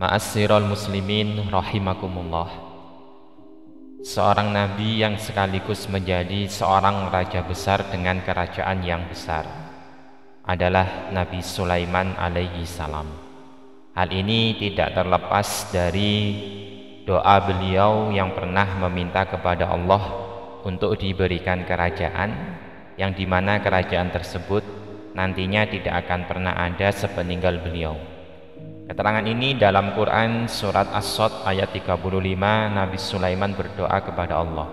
Ma'asyiral muslimin rahimakumullah. Seorang nabi yang sekaligus menjadi seorang raja besar dengan kerajaan yang besar adalah Nabi Sulaiman alaihi salam. Hal ini tidak terlepas dari doa beliau yang pernah meminta kepada Allah untuk diberikan kerajaan yang dimana kerajaan tersebut nantinya tidak akan pernah ada sepeninggal beliau. Keterangan ini dalam Quran surat As-Sadd ayat 35. Nabi Sulaiman berdoa kepada Allah,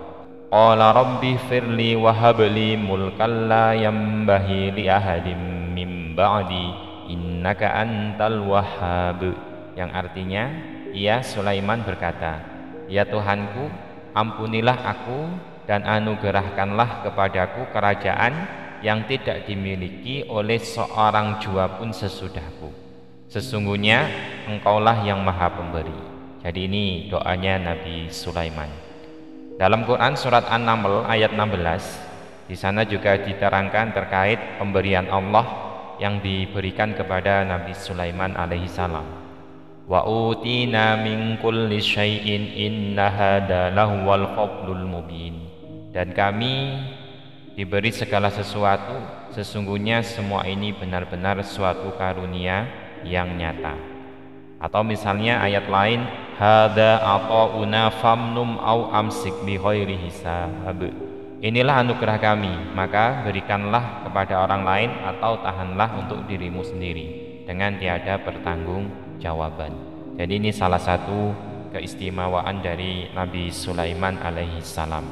Qala rabbi firli wa habli mulkan la yambahi li ahadim min ba'di innaka antal wahhab. Yang artinya, ia Sulaiman berkata, ya Tuhanku, ampunilah aku dan anugerahkanlah kepadaku kerajaan yang tidak dimiliki oleh seorang jua pun sesudahku. Sesungguhnya engkaulah yang maha pemberi. Jadi ini doanya Nabi Sulaiman. Dalam Quran surat An-Naml ayat 16, di sana juga diterangkan terkait pemberian Allah yang diberikan kepada Nabi Sulaiman alaihi salam. Wa utina min kulli syai'in inna hadza lahuwal fadlul mubin. Dan kami diberi segala sesuatu, sesungguhnya semua ini benar-benar suatu karunia yang nyata. Atau misalnya ayat lain, hadza ata'una famnum au amsik bi ghairi hisab. Inilah anugerah kami, maka berikanlah kepada orang lain atau tahanlah untuk dirimu sendiri dengan tiada pertanggungjawaban. Jadi ini salah satu keistimewaan dari Nabi Sulaiman alaihi salam.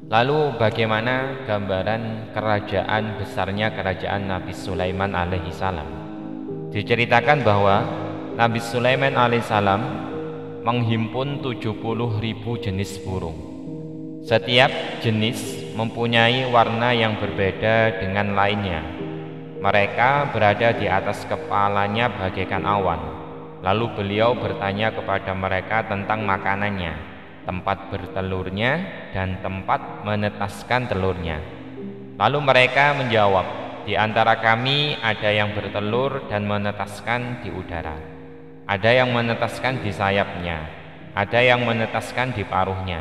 Lalu bagaimana gambaran kerajaan besarnya kerajaan Nabi Sulaiman alaihi salam? Diceritakan bahwa Nabi Sulaiman alaihissalam menghimpun 70.000 jenis burung. Setiap jenis mempunyai warna yang berbeda dengan lainnya. Mereka berada di atas kepalanya bagaikan awan. Lalu beliau bertanya kepada mereka tentang makanannya, tempat bertelurnya dan tempat menetaskan telurnya. Lalu mereka menjawab, di antara kami ada yang bertelur dan menetaskan di udara, ada yang menetaskan di sayapnya, ada yang menetaskan di paruhnya,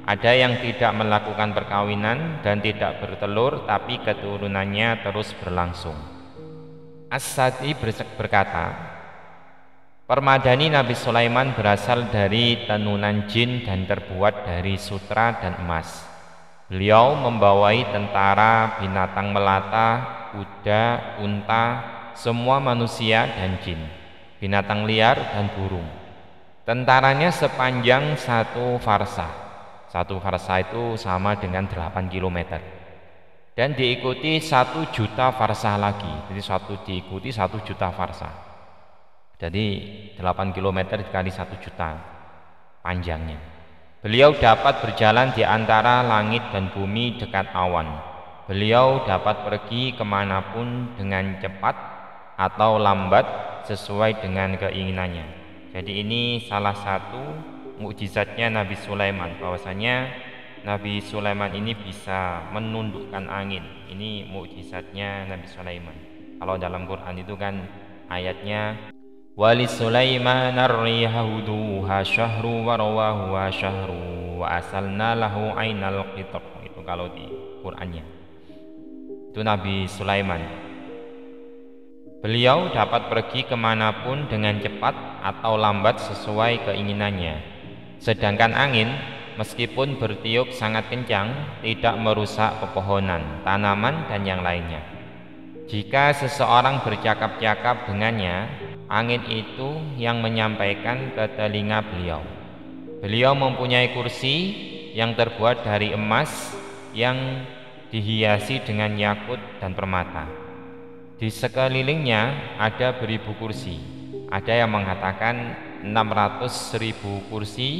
ada yang tidak melakukan perkawinan dan tidak bertelur tapi keturunannya terus berlangsung. As-Sadi berkata, permadani Nabi Sulaiman berasal dari tenunan jin dan terbuat dari sutra dan emas. Beliau membawai tentara, binatang melata, kuda, unta, semua manusia dan jin, binatang liar dan burung. Tentaranya sepanjang 1 farsah. 1 farsah itu sama dengan 8 km. Dan diikuti 1 juta farsah lagi. Jadi diikuti 1 juta farsah. Jadi 8 km dikali 1 juta panjangnya. Beliau dapat berjalan di antara langit dan bumi dekat awan. Beliau dapat pergi kemanapun dengan cepat atau lambat sesuai dengan keinginannya. Jadi ini salah satu mukjizatnya Nabi Sulaiman, bahwasanya Nabi Sulaiman ini bisa menundukkan angin. Ini mukjizatnya Nabi Sulaiman. Kalau dalam Quran itu kan ayatnya Wali Sulaiman ar-riha huduha syahru wa rawahu wa syahru wa asalna lahu ainal qitr. Itu kalau di Qurannya. Itu Nabi Sulaiman. Beliau dapat pergi kemanapun dengan cepat atau lambat sesuai keinginannya. Sedangkan angin meskipun bertiup sangat kencang tidak merusak pepohonan, tanaman dan yang lainnya. Jika seseorang bercakap-cakap dengannya, angin itu yang menyampaikan ke telinga beliau. Beliau mempunyai kursi yang terbuat dari emas yang dihiasi dengan yakut dan permata. Di sekelilingnya ada beribu kursi. Ada yang mengatakan 600.000 kursi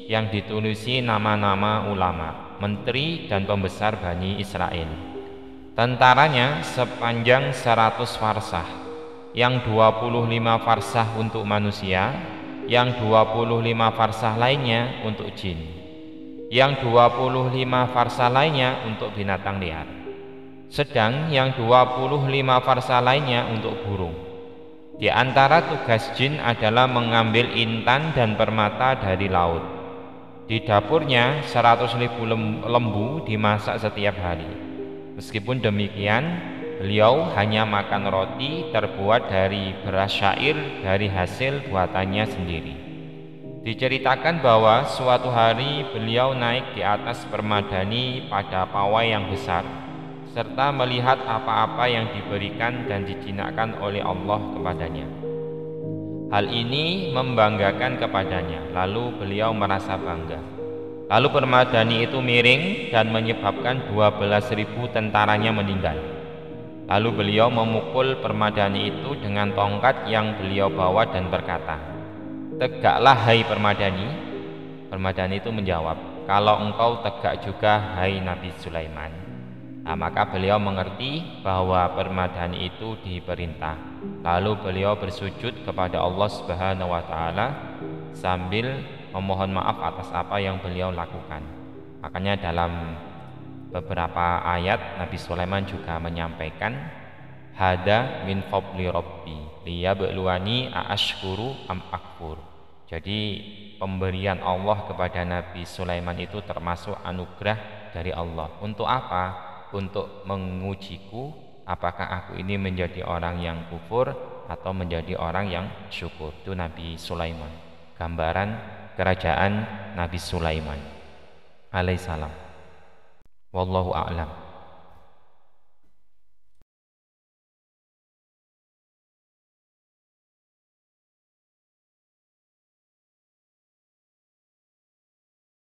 yang ditulisi nama-nama ulama, menteri dan pembesar Bani Israel. Tentaranya sepanjang 100 farsah, yang 25 farsah untuk manusia, yang 25 farsah lainnya untuk jin, yang 25 farsah lainnya untuk binatang liar, sedang yang 25 farsah lainnya untuk burung. Di antara tugas jin adalah mengambil intan dan permata dari laut. Di dapurnya 100.000 lembu dimasak setiap hari. Meskipun demikian, beliau hanya makan roti terbuat dari beras syair dari hasil buatannya sendiri. Diceritakan bahwa suatu hari beliau naik di atas permadani pada pawai yang besar, serta melihat apa-apa yang diberikan dan dijinakkan oleh Allah kepadanya. Hal ini membanggakan kepadanya, lalu beliau merasa bangga. Lalu permadani itu miring dan menyebabkan 12.000 tentaranya meninggal. Lalu beliau memukul permadani itu dengan tongkat yang beliau bawa dan berkata, "Tegaklah hai permadani." Permadani itu menjawab, "Kalau engkau tegak juga hai Nabi Sulaiman." Nah, maka beliau mengerti bahwa permadani itu diperintah. Lalu beliau bersujud kepada Allah Subhanahu wa taala sambil memohon maaf atas apa yang beliau lakukan. Makanya dalam beberapa ayat Nabi Sulaiman juga menyampaikan, hada min fadli rabbi liyabluwani aashkuru am akfur. Jadi pemberian Allah kepada Nabi Sulaiman itu termasuk anugerah dari Allah. Untuk apa? Untuk mengujiku apakah aku ini menjadi orang yang kufur atau menjadi orang yang syukur. Itu Nabi Sulaiman, gambaran kerajaan Nabi Sulaiman alaihissalam. Wallahu a'lam.